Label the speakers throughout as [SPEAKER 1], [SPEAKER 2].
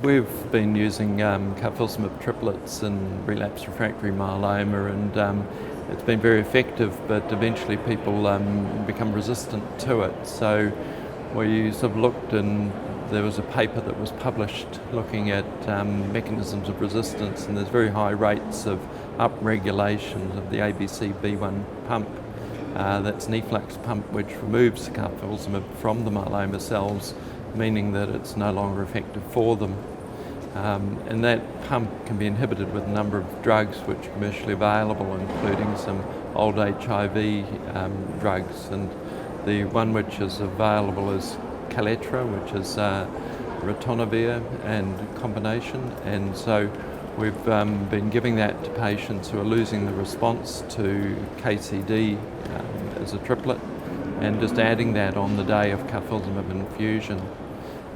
[SPEAKER 1] We've been using carfilzomib triplets in relapsed refractory myeloma, and it's been very effective, but eventually people become resistant to it. So we sort of looked, and there was a paper that was published looking at mechanisms of resistance, and there's very high rates of upregulation of the ABCB1 pump. That's an efflux pump which removes the carfilzomib from the myeloma cells, meaning that it's no longer effective for them. And that pump can be inhibited with a number of drugs which are commercially available, including some old HIV drugs. And the one which is available is Kaletra, which is Ritonavir and combination. And so we've been giving that to patients who are losing the response to KCD as a triplet, and just adding that on the day of carfilzomib infusion.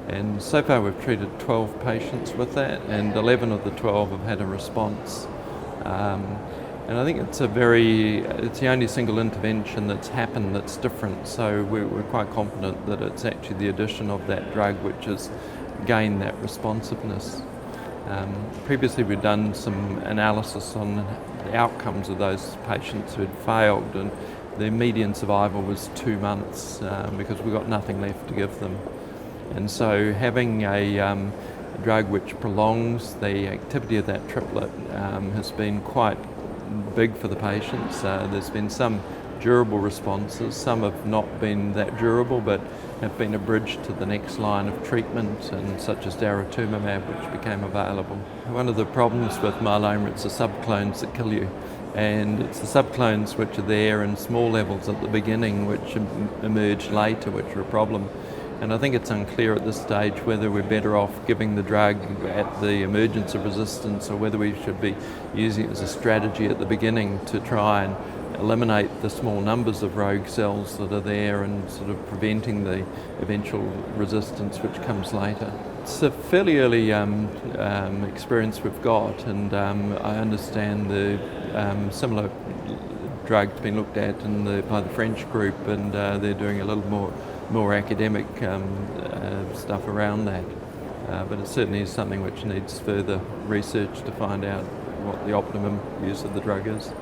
[SPEAKER 1] And so far we've treated 12 patients with that, and 11 of the 12 have had a response. And I think it's the only single intervention that's happened that's different, so we're quite confident that it's actually the addition of that drug which has gained that responsiveness. Previously we'd done some analysis on the outcomes of those patients who had failed, and their median survival was 2 months because we've got nothing left to give them. And so having a drug which prolongs the activity of that triplet has been quite big for the patients. There's been some durable responses, some have not been that durable but have been a bridge to the next line of treatment, and such as Ritonavir, which became available. One of the problems with myeloma, it's the subclones that kill you. And it's the subclones which are there in small levels at the beginning which emerge later, which are a problem. And I think it's unclear at this stage whether we're better off giving the drug at the emergence of resistance, or whether we should be using it as a strategy at the beginning to try and eliminate the small numbers of rogue cells that are there and sort of preventing the eventual resistance which comes later. It's a fairly early experience we've got, and I understand the similar drug's been looked at by the French group, and they're doing a little more academic stuff around that. But it certainly is something which needs further research to find out what the optimum use of the drug is.